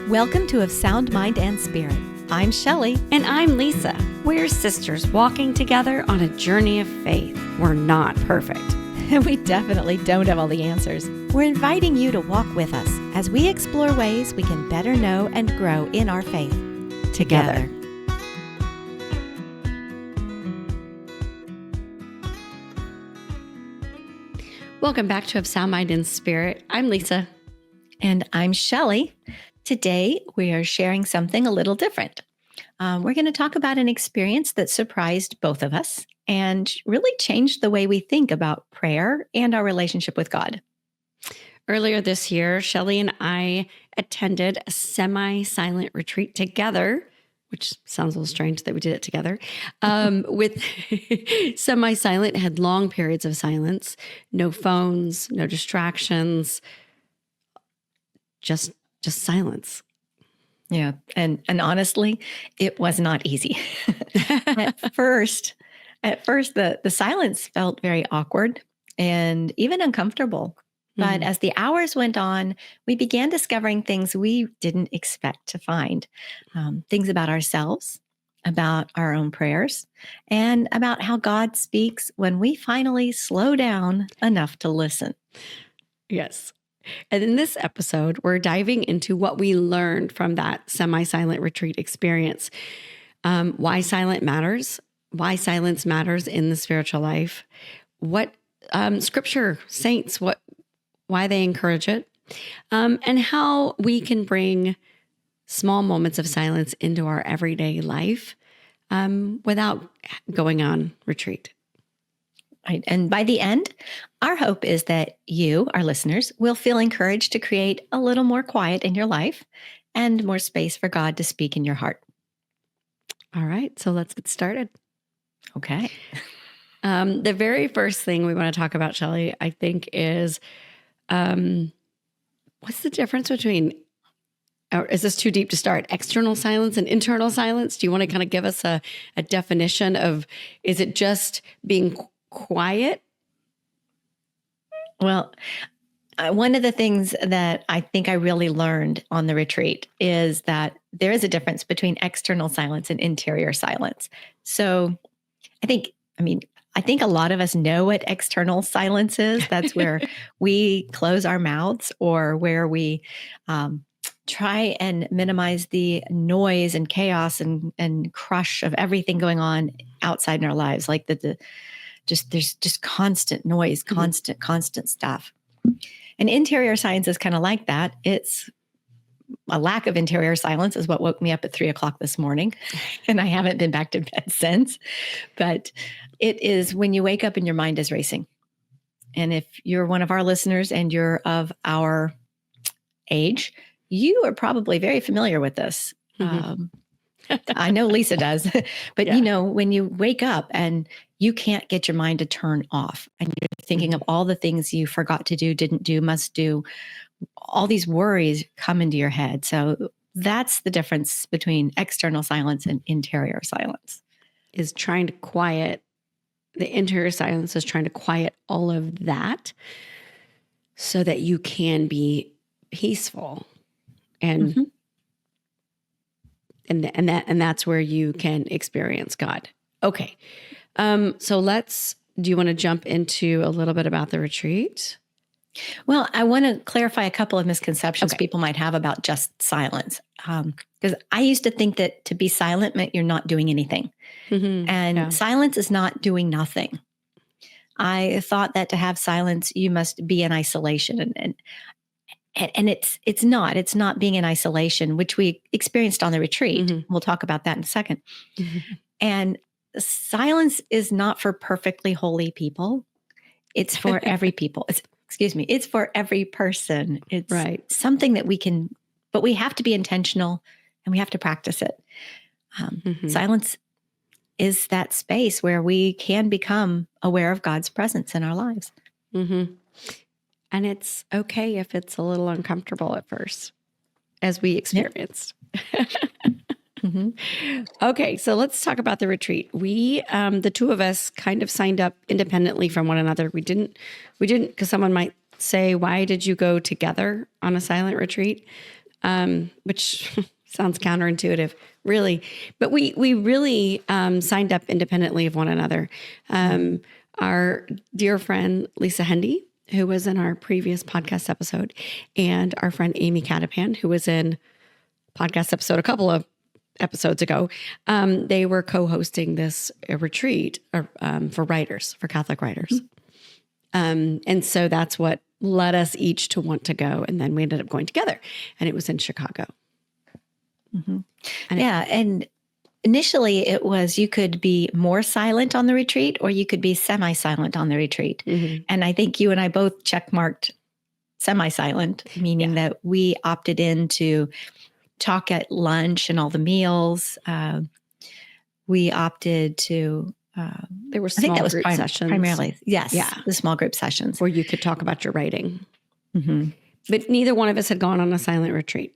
Welcome to Of Sound Mind and Spirit. I'm Shelly. And I'm Lisa. We're sisters walking together on a journey of faith. We're not perfect. We definitely don't have all the answers. We're inviting you to walk with us as we explore ways we can better know and grow in our faith together. Welcome back to Of Sound Mind and Spirit. I'm Lisa. And I'm Shelly. Today, we are sharing something a little different. We're going to talk about an experience that surprised both of us and really changed the way we think about prayer and our relationship with God. Earlier this year, Shelly and I attended a semi-silent retreat together, which sounds a little strange that we did it together, with semi-silent, had long periods of silence, no phones, no distractions, just silence. Yeah. And honestly, it was not easy. At first, the silence felt very awkward and even uncomfortable. But as the hours went on, we began discovering things we didn't expect to find. Things about ourselves, about our own prayers, and about how God speaks when we finally slow down enough to listen. Yes. And in this episode, we're diving into what we learned from that semi-silent retreat experience, why silence matters in the spiritual life, what Scripture saints, why they encourage it, and how we can bring small moments of silence into our everyday life without going on retreat. Right. And by the end, our hope is that you, our listeners, will feel encouraged to create a little more quiet in your life and more space for God to speak in your heart. All right. So let's get started. Okay. The very first thing we want to talk about, Shelly, I think is what's the difference between, or is this too deep to start, external silence and internal silence? Do you want to kind of give us a definition of, is it just being quiet? Well, one of the things that I think I really learned on the retreat is that there is a difference between external silence and interior silence. So I think a lot of us know what external silence is. That's where we close our mouths or where we try and minimize the noise and chaos and crush of everything going on outside in our lives. Like there's just constant noise, constant stuff. And interior silence is kind of like that. It's a lack of interior silence is what woke me up at 3:00 this morning. And I haven't been back to bed since. But it is when you wake up and your mind is racing. And if you're one of our listeners and you're of our age, you are probably very familiar with this. I know Lisa does, but when you wake up and you can't get your mind to turn off and you're thinking of all the things you forgot to do, didn't do, must do, all these worries come into your head. So that's the difference between external silence and interior silence. Is trying to quiet, the interior silence is trying to quiet all of that so that you can be peaceful and and that's where you can experience God. Okay. So do you want to jump into a little bit about the retreat? Well, I want to clarify a couple of misconceptions people might have about just silence. Because I used to think that to be silent meant you're not doing anything. And silence is not doing nothing. I thought that to have silence, you must be in isolation. And it's not being in isolation, which we experienced on the retreat. We'll talk about that in a second. And silence is not for perfectly holy people. It's for every people. It's for every person. It's something that we can, but we have to be intentional and we have to practice it. Silence is that space where we can become aware of God's presence in our lives. And it's okay if it's a little uncomfortable at first, as we experienced. Okay, so let's talk about the retreat. We, the two of us, kind of signed up independently from one another. We didn't, because someone might say, "Why did you go together on a silent retreat?" which sounds counterintuitive, really. But we really signed up independently of one another. Our dear friend, Lisa Hendy, who was in our previous podcast episode, and our friend Amy Catapan, who was in podcast episode a couple of episodes ago, they were co-hosting this retreat for writers, for Catholic writers. And so that's what led us each to want to go. And then we ended up going together, and it was in Chicago. Mm-hmm. And initially it was, you could be more silent on the retreat or you could be semi-silent on the retreat. Mm-hmm. And I think you and I both checkmarked semi-silent, meaning that we opted in to talk at lunch and all the meals. We opted to... there were small group sessions. Primarily. Yes. Yeah. The small group sessions. Where you could talk about your writing. Mm-hmm. But neither one of us had gone on a silent retreat.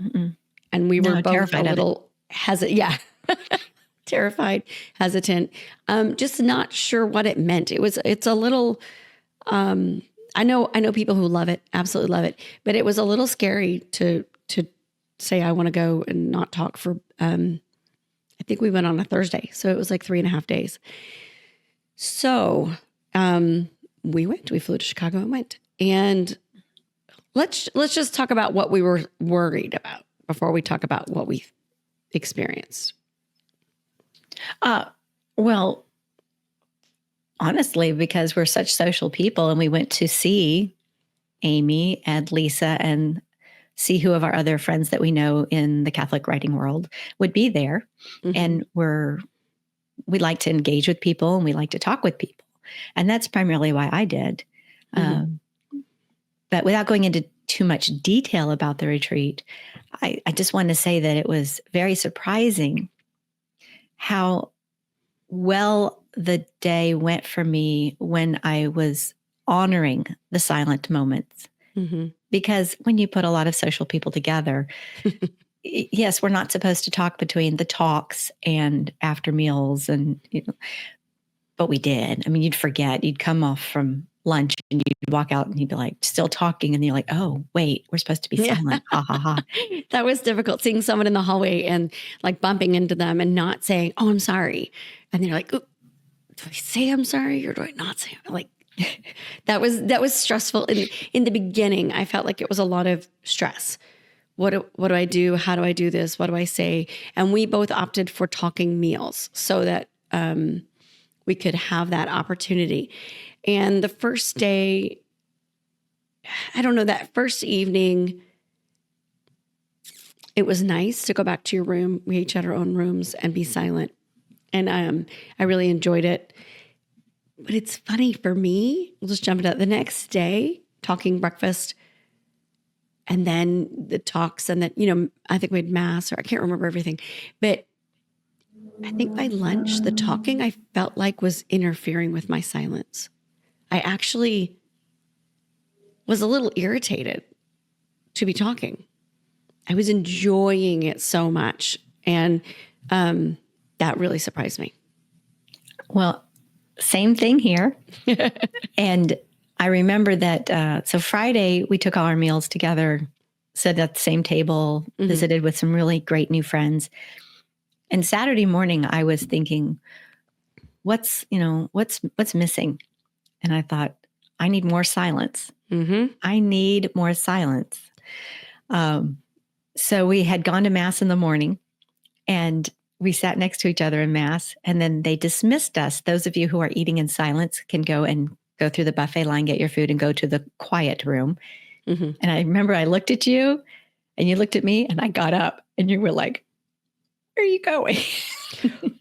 Mm-mm. And we were both a little hesitant. Yeah. Terrified, hesitant. Just not sure what it meant. It's a little, I know people who love it, absolutely love it, but it was a little scary to say, I want to go and not talk for, I think we went on a Thursday. So it was like 3.5 days. So, we flew to Chicago and went. And let's just talk about what we were worried about before we talk about what we experienced. Well, honestly, because we're such social people and we went to see Amy and Lisa and see who of our other friends that we know in the Catholic writing world would be there. Mm-hmm. And we like to engage with people and we like to talk with people. And that's primarily why I did. Mm-hmm. But without going into too much detail about the retreat, I just want to say that it was very surprising how well the day went for me when I was honoring the silent moments. Mm-hmm. Because when you put a lot of social people together, yes, we're not supposed to talk between the talks and after meals, but we did. I mean, you'd forget. You'd come off from lunch and you'd walk out and you'd be like still talking, and you're like, oh wait, we're supposed to be silent. Ha ha ha. That was difficult, seeing someone in the hallway and like bumping into them and not saying, oh, I'm sorry. And then you're like, do I say I'm sorry or do I not say? Like that was stressful. In the beginning, I felt like it was a lot of stress. What do I do? How do I do this? What do I say? And we both opted for talking meals so that we could have that opportunity. And the first day, I don't know, that first evening, it was nice to go back to your room. We each had our own rooms and be silent. And I really enjoyed it. But it's funny for me, we'll just jump into that. The next day, talking breakfast, and then the talks, and then, I think we had mass, or I can't remember everything. But I think by lunch, the talking I felt like was interfering with my silence. I actually was a little irritated to be talking. I was enjoying it so much. And that really surprised me. Well, same thing here. And I remember that, so Friday, we took all our meals together, sat at the same table, mm-hmm. visited with some really great new friends. And Saturday morning, I was thinking, what's missing? And I thought, I need more silence. Mm-hmm. I need more silence. So we had gone to mass in the morning, and we sat next to each other in mass, and then they dismissed us. Those of you who are eating in silence can go through the buffet line, get your food, and go to the quiet room. Mm-hmm. And I remember I looked at you, and you looked at me, and I got up, and you were like, where are you going?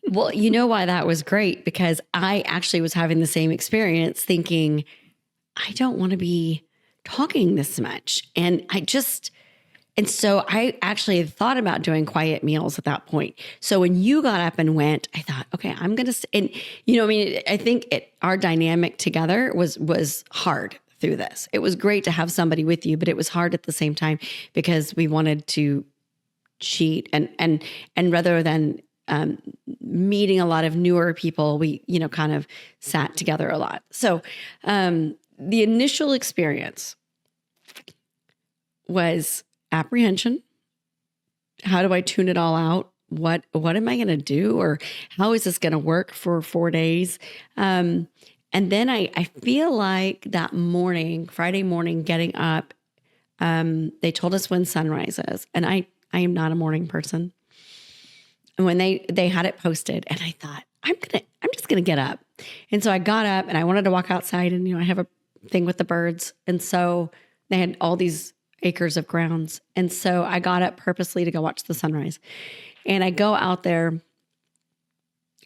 Well, you know why that was great? Because I actually was having the same experience, thinking, I don't want to be talking this much. And so I actually had thought about doing quiet meals at that point. So when you got up and went, I thought, okay, I'm going to, and I think our dynamic together was hard through this. It was great to have somebody with you, but it was hard at the same time because we wanted to cheat and rather than meeting a lot of newer people, we, kind of sat together a lot. So the initial experience was apprehension. How do I tune it all out? What am I going to do? Or how is this going to work for 4 days? And then I feel like that morning, Friday morning, getting up, they told us when sunrise is. And I am not a morning person. And when they had it posted, and I thought, I'm just gonna get up. And so I got up and I wanted to walk outside, and I have a thing with the birds. And so they had all these acres of grounds. And so I got up purposely to go watch the sunrise. And I go out there,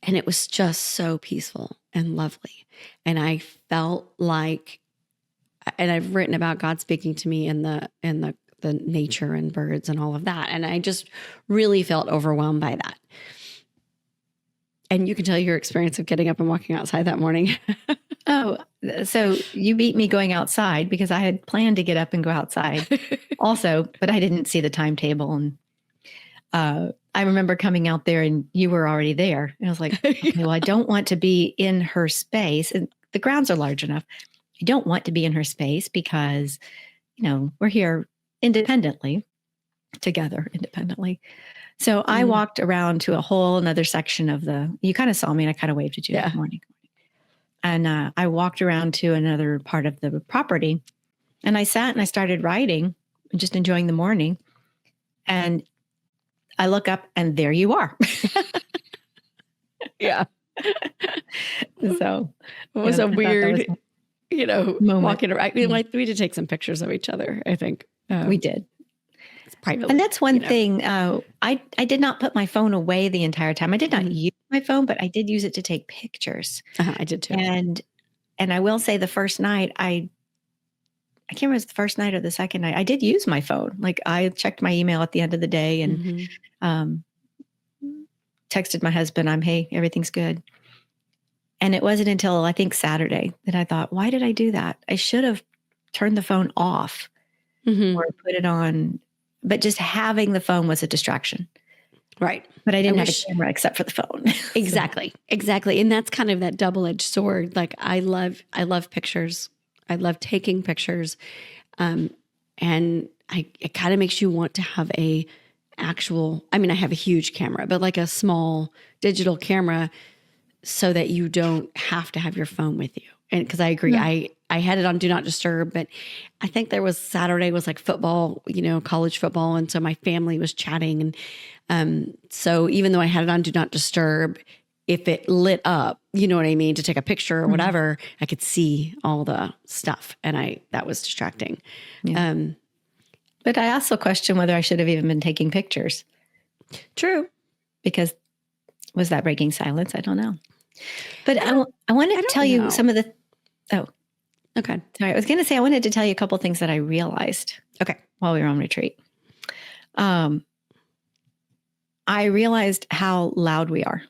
and it was just so peaceful and lovely. And I felt like, and I've written about God speaking to me in the nature and birds and all of that. And I just really felt overwhelmed by that. And you can tell your experience of getting up and walking outside that morning. Oh, so you beat me going outside because I had planned to get up and go outside also, but I didn't see the timetable. And I remember coming out there and you were already there. And I was like, okay, well, I don't want to be in her space. And the grounds are large enough. I don't want to be in her space because, we're here independently, together independently. So I walked around to a whole another section of you kind of saw me and I kind of waved at you that morning. And I walked around to another part of the property and I sat and I started writing and just enjoying the morning. And I look up and there you are. Yeah. So it was a weird, moment. Walking around. We did take some pictures of each other, I think. We did. Privately. And that's one thing. I did not put my phone away the entire time. I did not use my phone, but I did use it to take pictures. I did too. And I will say the first night, I can't remember if it was the first night or the second night, I did use my phone. Like I checked my email at the end of the day and texted my husband, hey, everything's good. And it wasn't until I think Saturday that I thought, why did I do that? I should have turned the phone off or put it on. But just having the phone was a distraction. Right. But I didn't have a camera except for the phone. Exactly. Exactly. And that's kind of that double-edged sword. Like I love pictures. I love taking pictures. And it kind of makes you want to have I have a huge camera, but like a small digital camera so that you don't have to have your phone with you. And because I agree, I had it on Do Not Disturb, but I think Saturday was like football, college football. And so my family was chatting. And so even though I had it on Do Not Disturb, if it lit up, you know what I mean, to take a picture or whatever, I could see all the stuff. And that was distracting. Yeah. But I also question whether I should have even been taking pictures. True. Because was that breaking silence? I don't know. But I want to tell you some of the... Oh, okay. Sorry. I was going to say, I wanted to tell you a couple things that I realized. Okay. While we were on retreat. I realized how loud we are.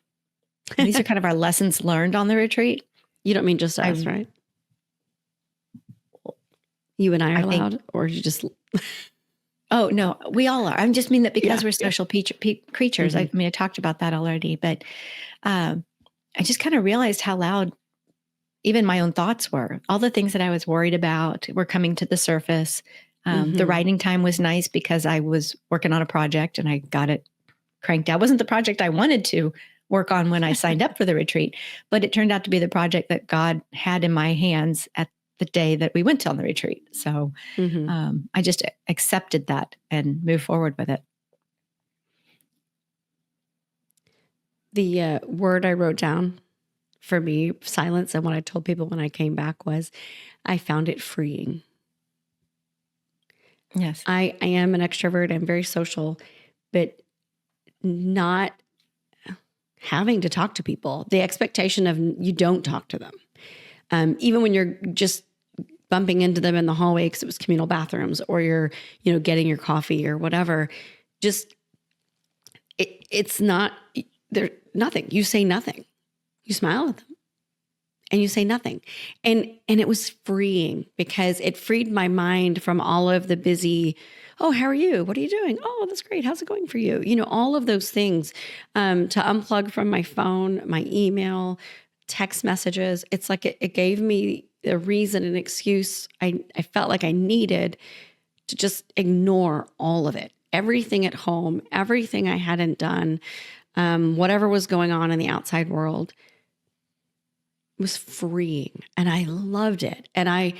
And these are kind of our lessons learned on the retreat. You don't mean just us, right? You and I are loud, or you just... Oh, no, we all are. I just mean that because we're social creatures. I talked about that already, but I just kind of realized how loud even my own thoughts were. All the things that I was worried about were coming to the surface. The writing time was nice because I was working on a project and I got it cranked out. It wasn't the project I wanted to work on when I signed up for the retreat, but it turned out to be the project that God had in my hands at the day that we went on the retreat. So I just accepted that and moved forward with it. The word I wrote down for me, silence, and what I told people when I came back was, I found it freeing. Yes. I am an extrovert. I'm very social, but not having to talk to people. The expectation of you don't talk to them. Even when you're just bumping into them in the hallway because it was communal bathrooms, or you're, getting your coffee or whatever, just, it's not, there's nothing. You say nothing. You smile at them and you say nothing. And it was freeing because it freed my mind from all of the busy, oh, how are you? What are you doing? Oh, that's great. How's it going for you? All of those things, to unplug from my phone, my email, text messages. It's like it gave me a reason, an excuse I felt like I needed to just ignore all of it, everything at home, everything I hadn't done, whatever was going on in the outside world was freeing. And I loved it. And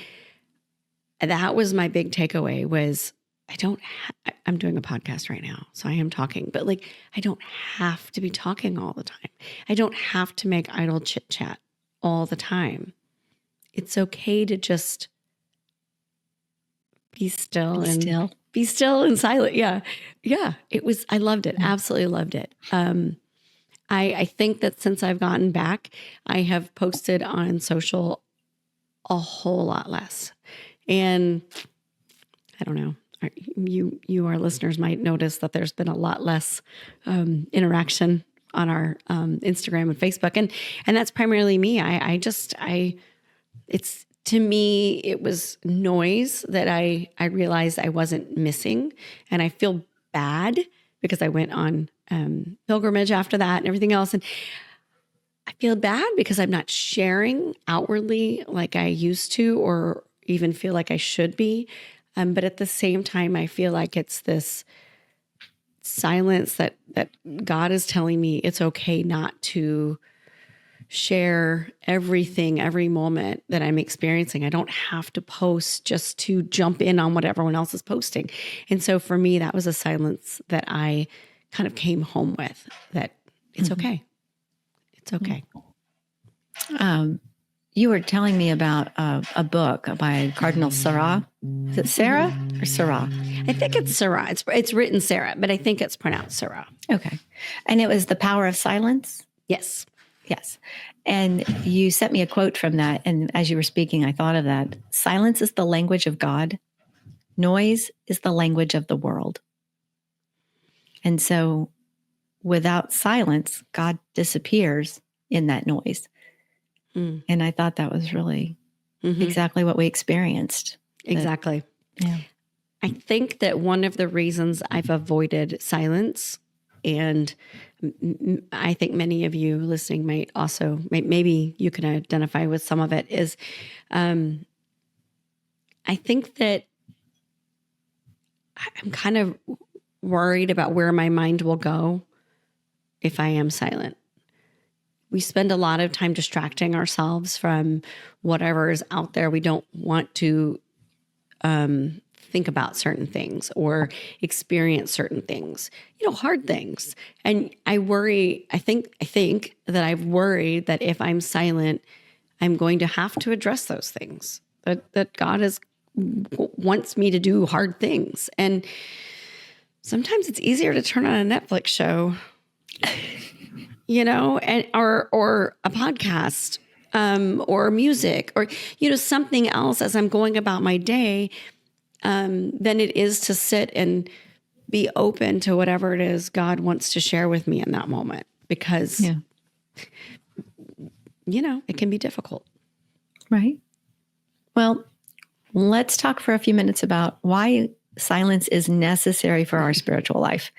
that was my big takeaway was I'm doing a podcast right now, so I am talking, but like, I don't have to be talking all the time. I don't have to make idle chit chat all the time. It's okay to just be still and silent. Yeah. Yeah. I loved it. Absolutely loved it. I think that since I've gotten back, I have posted on social a whole lot less. And I don't know, you, our listeners might notice that there's been a lot less interaction on our Instagram and Facebook. And that's primarily me. It's, to me, it was noise that I realized I wasn't missing. And I feel bad because I went on pilgrimage after that and everything else. And I feel bad because I'm not sharing outwardly like I used to, or even feel like I should be. But at the same time, I feel like it's this silence that God is telling me it's okay not to share everything, every moment that I'm experiencing. I don't have to post just to jump in on what everyone else is posting. And so for me, that was a silence that I kind of came home with, that it's okay. It's okay. You were telling me about a book by Cardinal Sarah. Is it Sarah or Sarah? I think it's Sarah. It's written Sarah, but I think it's pronounced Sarah. Okay. And it was The Power of Silence? Yes. Yes. And you sent me a quote from that. And as you were speaking, I thought of that. Silence is the language of God. Noise is the language of the world. And so without silence, God disappears in that noise. And I thought that was really exactly what we experienced. Exactly. Yeah. I think that one of the reasons I've avoided silence, and I think many of you listening might also, maybe you can identify with some of it, is I think that I'm kind of worried about where my mind will go if I am silent. We spend a lot of time distracting ourselves from whatever is out there. We don't want to think about certain things or experience certain things, hard things. And I think that I've worried that if I'm silent, I'm going to have to address those things, that God wants me to do hard things. And sometimes it's easier to turn on a Netflix show, or a podcast, or music, or, something else as I'm going about my day, than it is to sit and be open to whatever it is God wants to share with me in that moment, because, it can be difficult. Right. Well, let's talk for a few minutes about why silence is necessary for our spiritual life.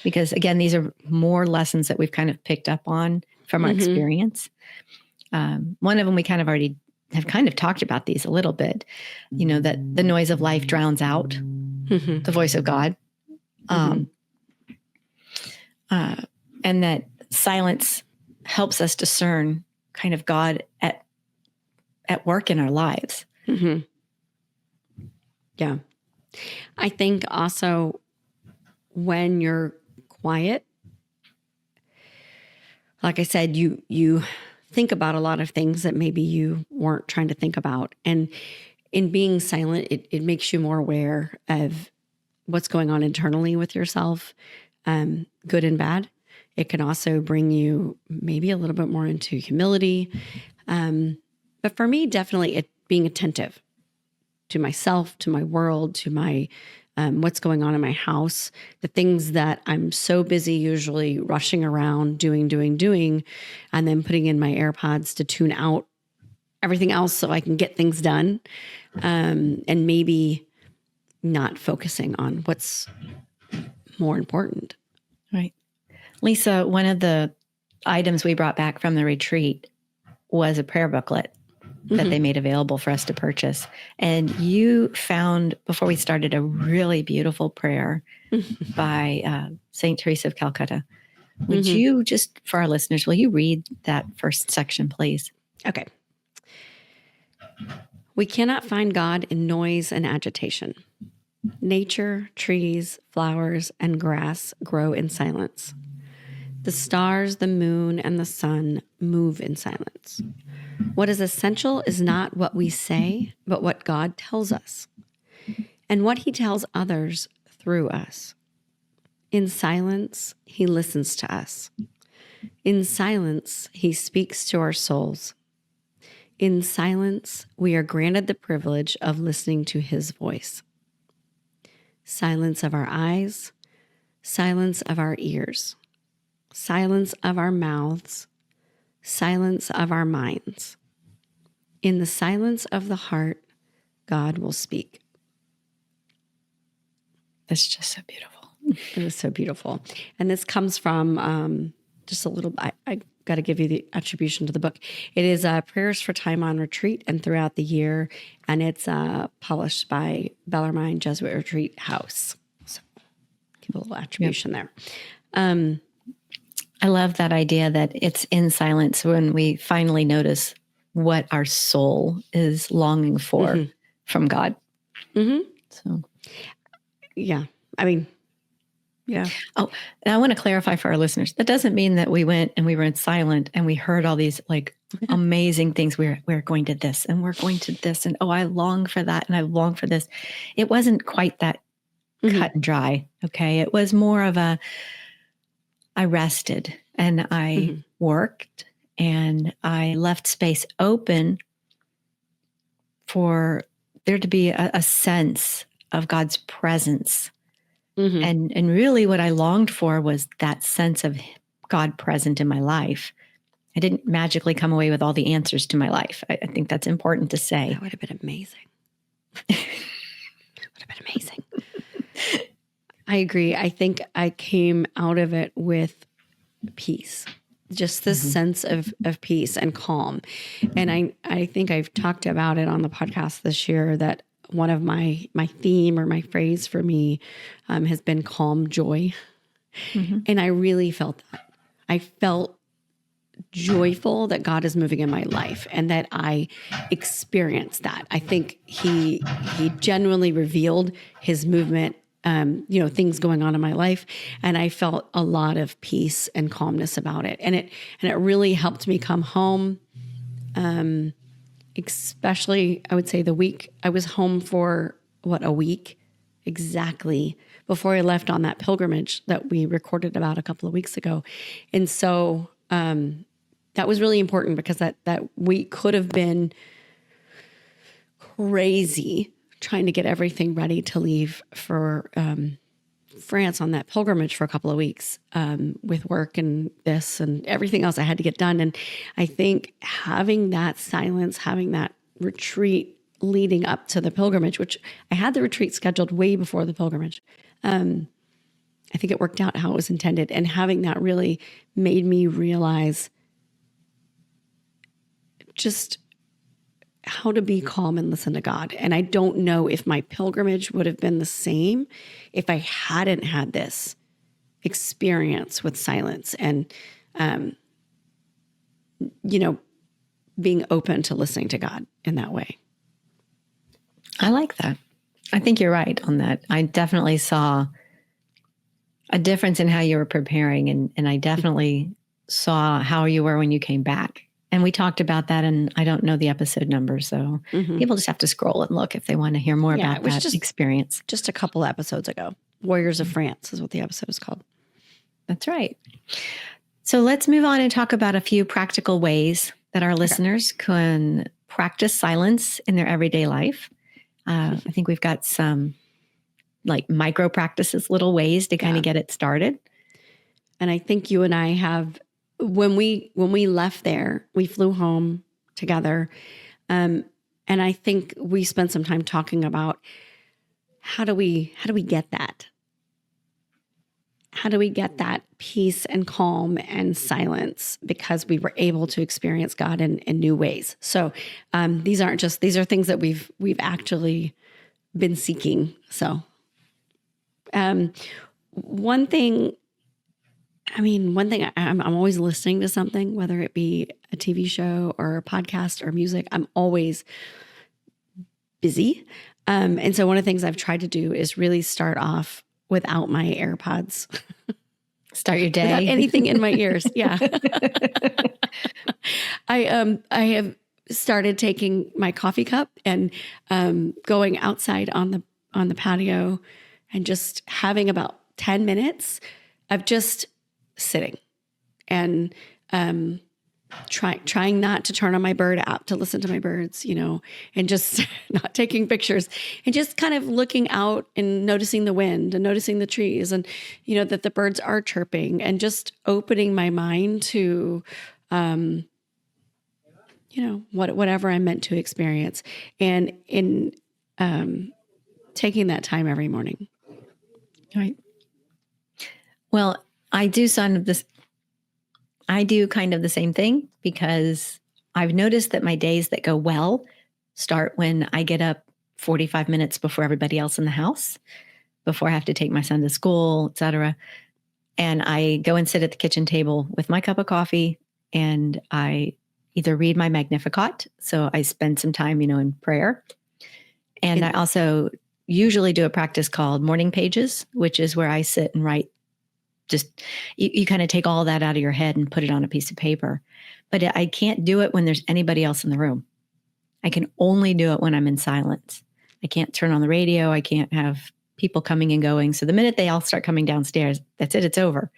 Because again, these are more lessons that we've kind of picked up on from our experience. One of them, we kind of already have kind of talked about these a little bit, that the noise of life drowns out the voice of God. And that silence helps us discern kind of God at work in our lives. Yeah. I think also when you're quiet, like I said, you think about a lot of things that maybe you weren't trying to think about. And in being silent, it makes you more aware of what's going on internally with yourself, good and bad. It can also bring you maybe a little bit more into humility. But for me, definitely being attentive to myself, to my world, to my what's going on in my house, the things that I'm so busy usually rushing around, doing, and then putting in my AirPods to tune out everything else so I can get things done, and maybe not focusing on what's more important. Right. Lisa, one of the items we brought back from the retreat was a prayer booklet. that they made available for us to purchase. And you found, before we started, a really beautiful prayer by St. Teresa of Calcutta. Would you just, for our listeners, will you read that first section, please? Okay. We cannot find God in noise and agitation. Nature, trees, flowers, and grass grow in silence. The stars, the moon, and the sun move in silence. What is essential is not what we say, but what God tells us, and what he tells others through us. In silence, he listens to us. In silence, he speaks to our souls. In silence, we are granted the privilege of listening to his voice. Silence of our eyes, silence of our ears, silence of our mouths, silence of our minds. In the silence of the heart, God will speak. That's just so beautiful. It is so beautiful. And this comes from just a little, I got to give you the attribution to the book. It is Prayers for Time on Retreat and Throughout the Year, and it's published by Bellarmine Jesuit Retreat House. So give a little attribution there. I love that idea that it's in silence when we finally notice what our soul is longing for from God. So, yeah, I mean, yeah. Oh, and I want to clarify for our listeners. That doesn't mean that we went and we were in silent and we heard all these like amazing things. We're going to this and we're going to this. And I long for that. And I long for this. It wasn't quite that cut and dry. Okay. It was more of I rested and I worked and I left space open for there to be a sense of God's presence. And really what I longed for was that sense of God present in my life. I didn't magically come away with all the answers to my life. I think that's important to say. That would have been amazing. Would have been amazing. I agree. I think I came out of it with peace, just this sense of peace and calm. And I think I've talked about it on the podcast this year that one of my theme or my phrase for me has been calm joy. And I really felt that. I felt joyful that God is moving in my life and that I experienced that. I think he genuinely revealed his movement, things going on in my life. And I felt a lot of peace and calmness about it. And it really helped me come home. Especially, I would say the week I was home for a week exactly before I left on that pilgrimage that we recorded about a couple of weeks ago. And so that was really important because that week could have been crazy trying to get everything ready to leave for France on that pilgrimage for a couple of weeks with work and this and everything else I had to get done. And I think having that silence, having that retreat leading up to the pilgrimage, which I had the retreat scheduled way before the pilgrimage. I think it worked out how it was intended. And having that really made me realize just how to be calm and listen to God. And I don't know if my pilgrimage would have been the same if I hadn't had this experience with silence and, being open to listening to God in that way. I like that. I think you're right on that. I definitely saw a difference in how you were preparing, and I definitely saw how you were when you came back. And we talked about that, and I don't know the episode number, so people just have to scroll and look if they want to hear more about that experience. Just a couple episodes ago. Warriors of France is what the episode is called. That's right. So let's move on and talk about a few practical ways that our listeners can practice silence in their everyday life. I think we've got some like micro practices, little ways to kind of get it started. And I think you and I have, when we left there, we flew home together. And I think we spent some time talking about how do we get that? how do we get that peace and calm and silence because we were able to experience God in new ways. So these are things that we've actually been seeking. So one thing I'm always listening to something, whether it be a TV show or a podcast or music. I'm always busy. And so one of the things I've tried to do is really start off without my AirPods. Start your day. Without anything in my ears. Yeah. I have started taking my coffee cup and going outside on the patio and just having about 10 minutes of just sitting and trying not to turn on my bird app to listen to my birds, and just not taking pictures and just kind of looking out and noticing the wind and noticing the trees and, that the birds are chirping and just opening my mind to, whatever I'm meant to experience and in taking that time every morning. Right. Well, I do kind of the same thing because I've noticed that my days that go well start when I get up 45 minutes before everybody else in the house, before I have to take my son to school, et cetera. And I go and sit at the kitchen table with my cup of coffee and I either read my Magnificat. So I spend some time, in prayer. And I also usually do a practice called morning pages, which is where I sit and write. Just you kind of take all that out of your head and put it on a piece of paper. But I can't do it when there's anybody else in the room. I can only do it when I'm in silence. I can't turn on the radio. I can't have people coming and going. So the minute they all start coming downstairs, that's it. It's over.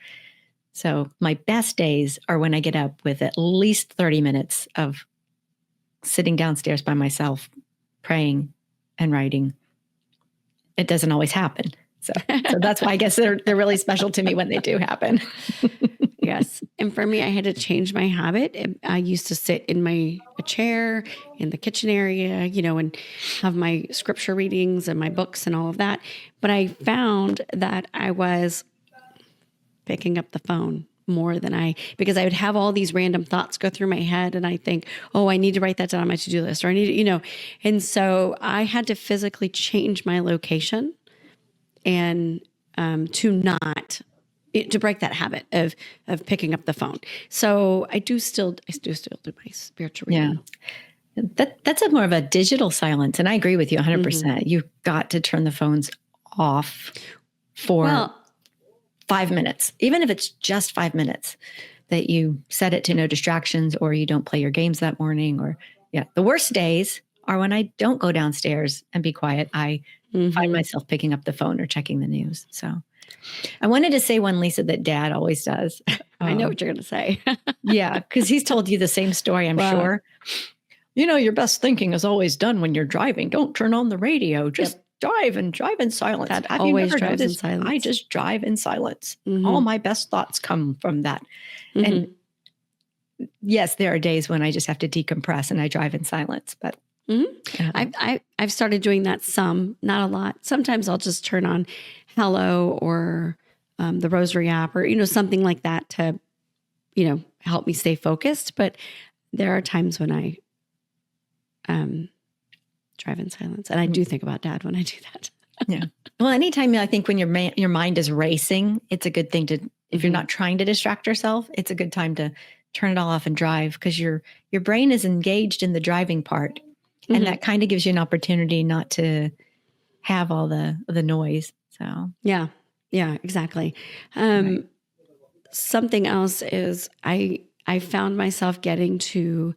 So my best days are when I get up with at least 30 minutes of sitting downstairs by myself, praying and writing. It doesn't always happen. So that's why I guess they're really special to me when they do happen. Yes. And for me, I had to change my habit. I used to sit in a chair in the kitchen area, and have my scripture readings and my books and all of that. But I found that I was picking up the phone more than because I would have all these random thoughts go through my head and I think, oh, I need to write that down on my to-do list, or I need to, and so I had to physically change my location and to break that habit of picking up the phone. So I do still do my spiritual reading. Yeah. That's more of a digital silence. And I agree with you 100%. Mm-hmm. You've got to turn the phones off for 5 minutes, even if it's just 5 minutes, that you set it to no distractions or you don't play your games that morning. The worst days are when I don't go downstairs and be quiet. I find myself picking up the phone or checking the news. So I wanted to say one, Lisa, that Dad always does. I know what you're going to say. Yeah, because he's told you the same story, I'm sure. Your best thinking is always done when you're driving. Don't turn on the radio. Just drive in silence. That have always drives in silence. I just drive in silence. Mm-hmm. All my best thoughts come from that. Mm-hmm. And yes, there are days when I just have to decompress and I drive in silence, but I've started doing that some, not a lot. Sometimes I'll just turn on Hello or the Rosary app or, something like that to, help me stay focused. But there are times when I drive in silence. And I do think about Dad when I do that. Yeah. Well, anytime I think when your mind is racing, it's a good thing to, if you're not trying to distract yourself, it's a good time to turn it all off and drive because your brain is engaged in the driving part. And that kind of gives you an opportunity not to have all the noise. So yeah, exactly. Right. Something else is I found myself getting to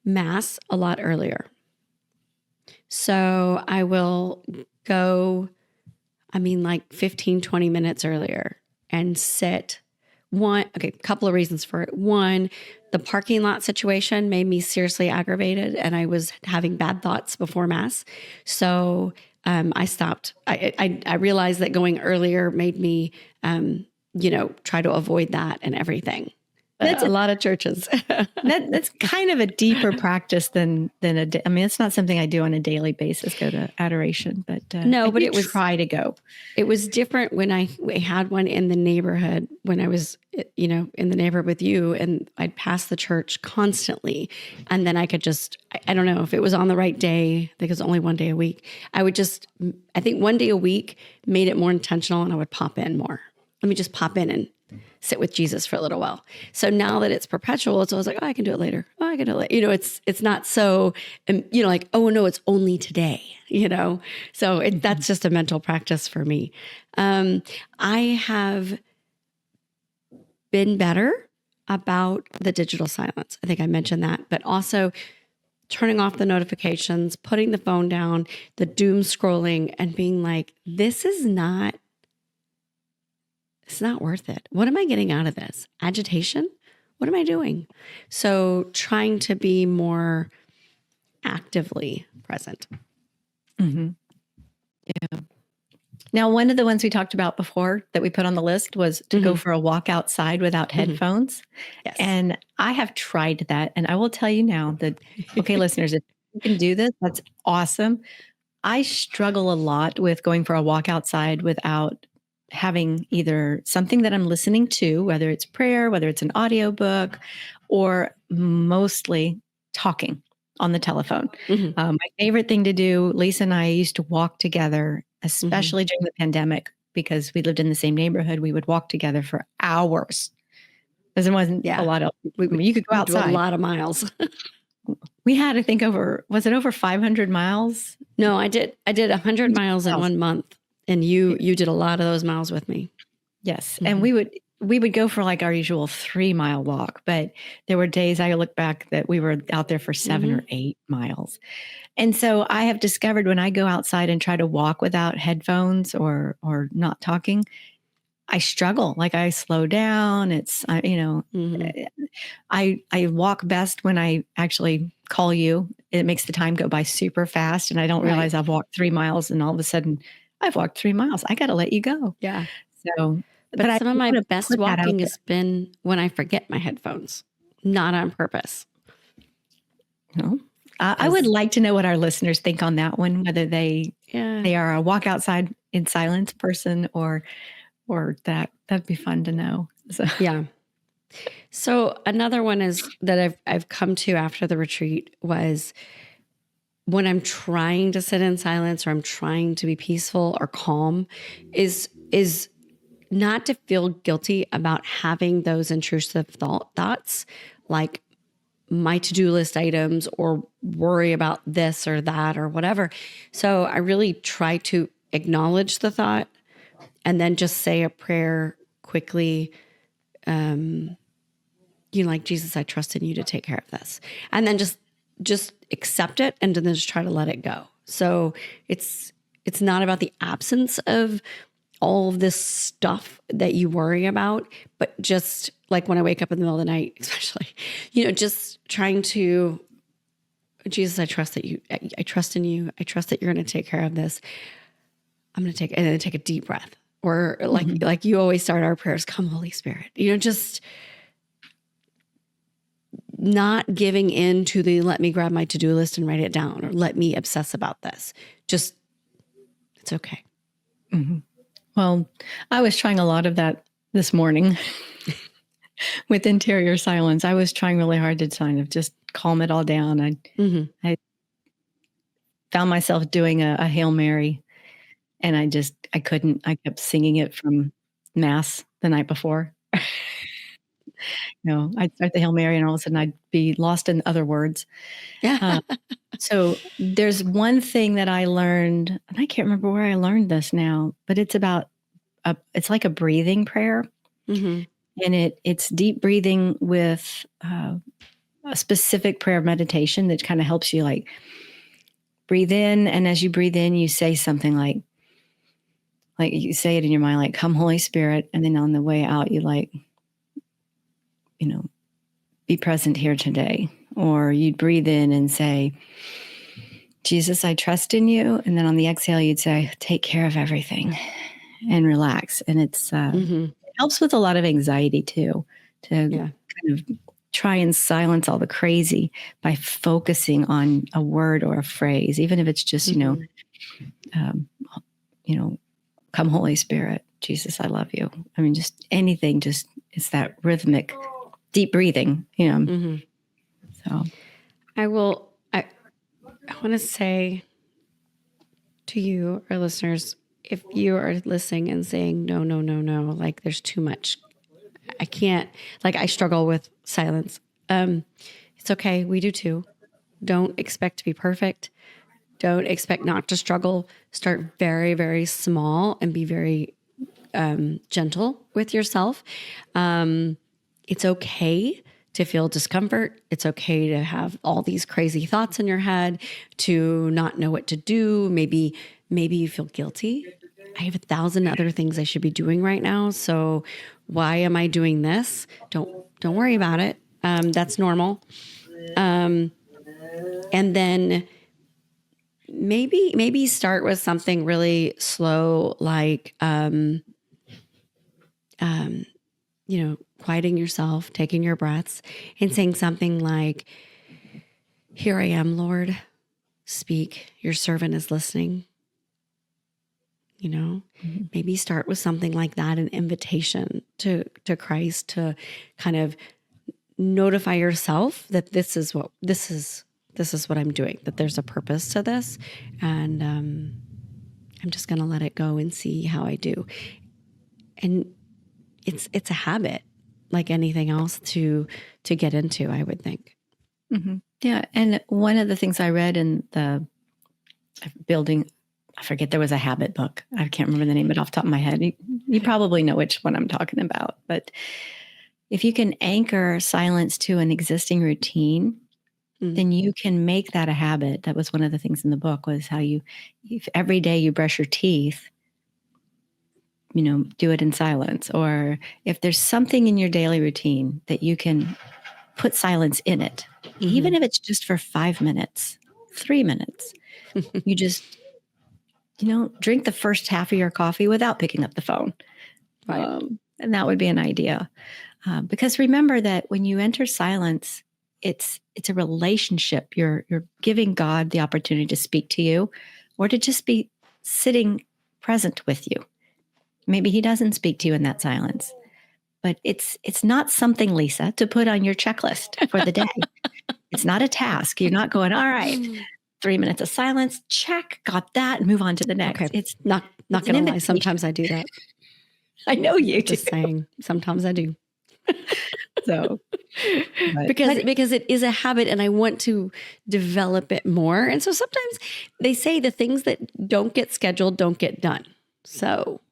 Mass a lot earlier. So I will go, 15, 20 minutes earlier and sit. A couple of reasons for it. One, the parking lot situation made me seriously aggravated and I was having bad thoughts before Mass. So I stopped. I realized that going earlier made me, try to avoid that and everything. That's a lot of churches. that's kind of a deeper practice than I mean, it's not something I do on a daily basis, go to adoration, but No, I but do try to go. it was different when I had one in the neighborhood when I was, in the neighborhood with you, and I'd pass the church constantly. And then I could just, I don't know if it was on the right day, I think it was only one day a week. I think one day a week made it more intentional, and I would pop in more. Let me just pop in and sit with Jesus for a little while. So now that it's perpetual, it's always like, oh, I can do it later. Oh, I can do it later. It's not so, like, oh no, it's only today, So that's just a mental practice for me. I have been better about the digital silence. I think I mentioned that, but also turning off the notifications, putting the phone down, the doom scrolling, and being like, it's not worth it. What am I getting out of this? Agitation? What am I doing? So trying to be more actively present. Mm-hmm. Yeah. Now, one of the ones we talked about before that we put on the list was to go for a walk outside without headphones. Yes. And I have tried that. And I will tell you now that, okay, listeners, if you can do this, that's awesome. I struggle a lot with going for a walk outside without having either something that I'm listening to, whether it's prayer, whether it's an audiobook, or mostly talking on the telephone. My favorite thing to do, Lisa and I used to walk together, especially during the pandemic, because we lived in the same neighborhood. We would walk together for hours. Because there wasn't a lot of, you could go outside. Do a lot of miles. We had, I think, was it over 500 miles? No, I did 100 miles in 1 month. And you did a lot of those miles with me. Yes. And we would go for like our usual 3-mile walk, but there were days I look back that we were out there for 7 or 8 miles. And so I have discovered when I go outside and try to walk without headphones or not talking, I struggle. Like I slow down. I walk best when I actually call you. It makes the time go by super fast. And I don't realize I've walked 3 miles and all of a sudden I've walked 3 miles. I got to let you go. Yeah. So, but some of my best walking has been when I forget my headphones, not on purpose. No. I would like to know what our listeners think on that one, whether they are a walk outside in silence person or that'd be fun to know. So. Yeah. So another one is that I've come to after the retreat was when I'm trying to sit in silence or I'm trying to be peaceful or calm is not to feel guilty about having those intrusive thoughts like my to-do list items or worry about this or that or whatever. So I really try to acknowledge the thought and then just say a prayer quickly. Like, Jesus, I trust in you to take care of this. And then just accept it and then just try to let it go. So it's not about the absence of all of this stuff that you worry about, but just like when I wake up in the middle of the night, especially, just trying to, Jesus, I trust in you. I trust that you're going to take care of this. I'm going to take a deep breath, or like you always start our prayers, come Holy Spirit, just not giving in to the, let me grab my to-do list and write it down, or let me obsess about this. Just, it's okay. Mm-hmm. Well, I was trying a lot of that this morning with interior silence. I was trying really hard to kind of just calm it all down. I found myself doing a Hail Mary, and I couldn't. I kept singing it from Mass the night before. I'd start the Hail Mary and all of a sudden I'd be lost in other words. Yeah. So there's one thing that I learned, and I can't remember where I learned this now, but it's about, it's like a breathing prayer. And it's deep breathing with a specific prayer meditation that kind of helps you like breathe in. And as you breathe in, you say something like you say it in your mind, like, come Holy Spirit. And then on the way out, you be present here today. Or you'd breathe in and say, Jesus, I trust in you. And then on the exhale, you'd say, take care of everything and relax. And it helps with a lot of anxiety too, to kind kind of try and silence all the crazy by focusing on a word or a phrase, even if it's just, um, you know, come Holy Spirit, Jesus, I love you. I mean, just anything, just it's that rhythmic, deep breathing, So I want to say to you, our listeners, if you are listening and saying, no, no, no, no, like there's too much, I can't, like I struggle with silence. It's okay. We do too. Don't expect to be perfect. Don't expect not to struggle. Start very, very small and be very gentle with yourself. It's okay to feel discomfort. It's okay to have all these crazy thoughts in your head, to not know what to do. Maybe you feel guilty. I have 1,000 other things I should be doing right now. So why am I doing this? Don't worry about it. That's normal. And then maybe start with something really slow, like, quieting yourself, taking your breaths, and saying something like, here I am, Lord, speak, your servant is listening. Maybe start with something like that, an invitation to Christ, to kind of notify yourself that this is what I'm doing, that there's a purpose to this. And I'm just going to let it go and see how I do. And it's a habit like anything else to get into, I would think. Yeah. And one of the things I read in the building, I forget, there was a habit book. I can't remember the name of it off the top of my head. You probably know which one I'm talking about. But if you can anchor silence to an existing routine, then you can make that a habit. That was one of the things in the book, was how if every day you brush your teeth, do it in silence. Or if there's something in your daily routine that you can put silence in it, even if it's just for 5 minutes, 3 minutes, you just, drink the first half of your coffee without picking up the phone. Right. And that would be an idea. Because remember that when you enter silence, it's a relationship. You're giving God the opportunity to speak to you, or to just be sitting present with you. Maybe he doesn't speak to you in that silence, but it's not something, Lisa, to put on your checklist for the day. It's not a task. You're not going, all right, 3 minutes of silence, check, got that, and move on to the next. Okay. It's not going to lie. Sometimes I do that. I know you do. Just saying, sometimes I do. So, because it is a habit and I want to develop it more. And so sometimes they say the things that don't get scheduled don't get done. So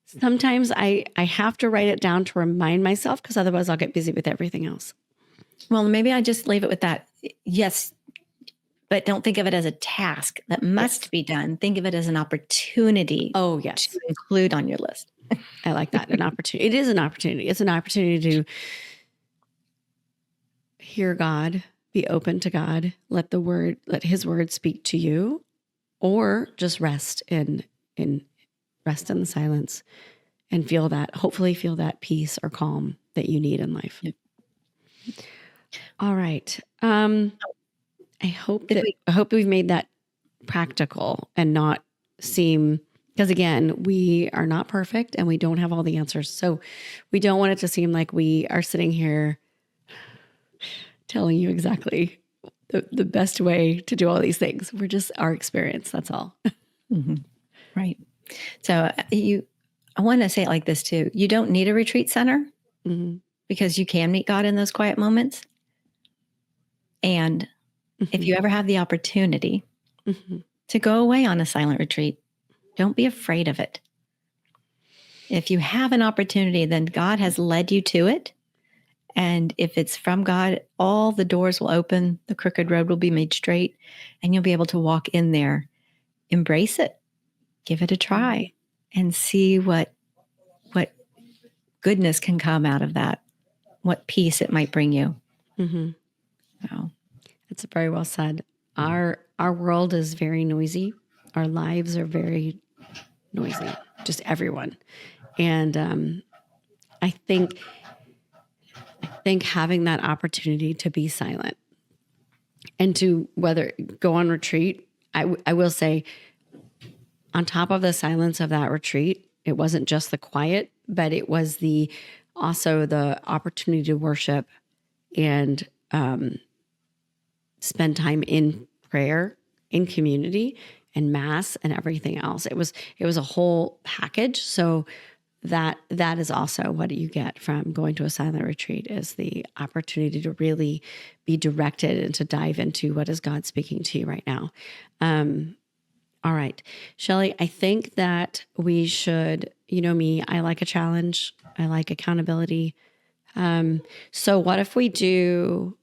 sometimes I have to write it down to remind myself, because otherwise I'll get busy with everything else. Well, maybe I just leave it with that. Yes, but don't think of it as a task that must be done. Think of it as an opportunity. Oh, yes. To include on your list. I like that. An opportunity. It is an opportunity. It's an opportunity to hear God, be open to God, let his word speak to you, or just rest in the silence and hopefully feel that peace or calm that you need in life. Yep. All right. I hope we've made that practical and not seem, because again, we are not perfect and we don't have all the answers. So we don't want it to seem like we are sitting here telling you exactly the best way to do all these things. We're just our experience. That's all. Right. So I want to say it like this too. You don't need a retreat center, because you can meet God in those quiet moments. And if you ever have the opportunity to go away on a silent retreat, don't be afraid of it. If you have an opportunity, then God has led you to it. And if it's from God, all the doors will open, the crooked road will be made straight, and you'll be able to walk in there, embrace it, give it a try, and see what goodness can come out of that, what peace it might bring you. So. That's very well said. Our world is very noisy. Our lives are very noisy, just everyone. And I think I think having that opportunity to be silent and to whether go on retreat, I will say, on top of the silence of that retreat, it wasn't just the quiet, but it was also the opportunity to worship and spend time in prayer, in community, and mass, and everything else. It was a whole package. So that is also what you get from going to a silent retreat, is the opportunity to really be directed and to dive into what is God speaking to you right now. All right, Shelly, I think that we should, you know me, I like a challenge. I like accountability. So what if we do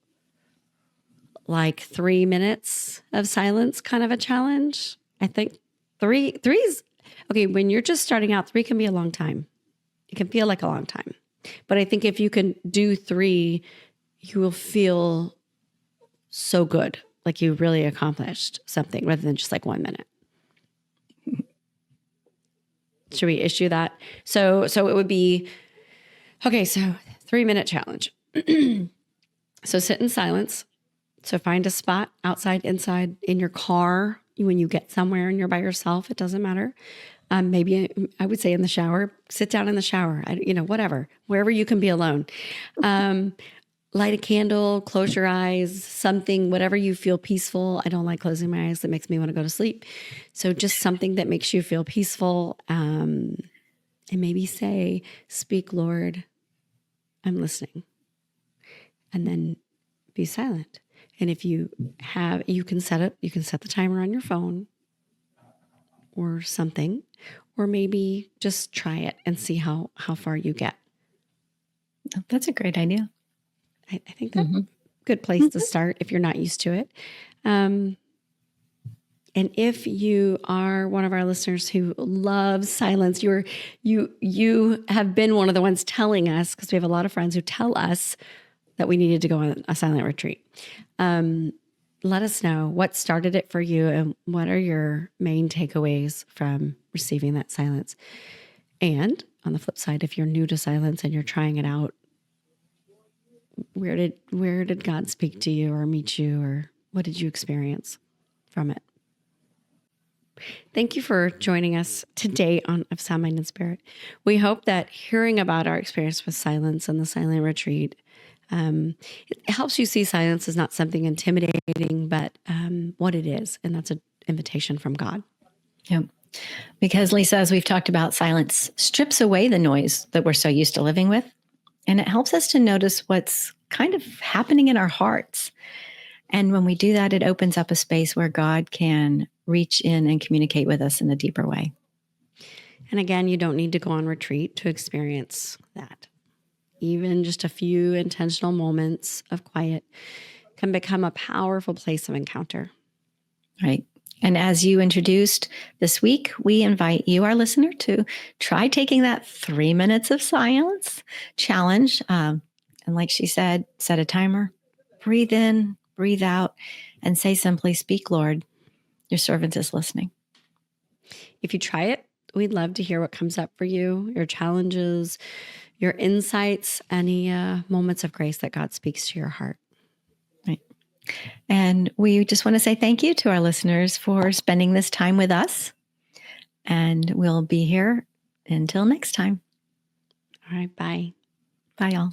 like 3 minutes of silence, kind of a challenge? I think three is okay. When you're just starting out, 3 can be a long time. It can feel like a long time. But I think if you can do 3, you will feel so good, like you really accomplished something rather than just like 1 minute. Should we issue that? So it would be, okay, so 3-minute challenge. So sit in silence. So find a spot outside, inside, in your car, when you get somewhere and you're by yourself, it doesn't matter. Maybe I would say in the shower, sit down in the shower, whatever, wherever you can be alone. Light a candle, close your eyes, something, whatever you feel peaceful. I don't like closing my eyes. That makes me want to go to sleep. So just something that makes you feel peaceful. And maybe say, speak, Lord, I'm listening. And then be silent. And if you can set the timer on your phone or something, or maybe just try it and see how far you get. That's a great idea. I think that's a good place to start if you're not used to it. And if you are one of our listeners who loves silence, you have been one of the ones telling us, because we have a lot of friends who tell us that we needed to go on a silent retreat. Let us know what started it for you and what are your main takeaways from receiving that silence. And on the flip side, if you're new to silence and you're trying it out, where did God speak to you or meet you, or what did you experience from it? Thank you for joining us today on Of Sound Mind and Spirit. We hope that hearing about our experience with silence and the silent retreat, it helps you see silence as not something intimidating, but what it is. And that's an invitation from God. Yeah. Because Lisa, as we've talked about, silence strips away the noise that we're so used to living with. And it helps us to notice what's kind of happening in our hearts. And when we do that, it opens up a space where God can reach in and communicate with us in a deeper way. And again, you don't need to go on retreat to experience that. Even just a few intentional moments of quiet can become a powerful place of encounter. Right. And as you introduced this week, we invite you, our listener, to try taking that 3 minutes of silence challenge. And like she said, set a timer, breathe in, breathe out, and say simply, speak, Lord, your servant is listening. If you try it, we'd love to hear what comes up for you, your challenges, your insights, any moments of grace that God speaks to your heart. Right. And we just want to say thank you to our listeners for spending this time with us. And we'll be here until next time. All right. Bye. Bye, y'all.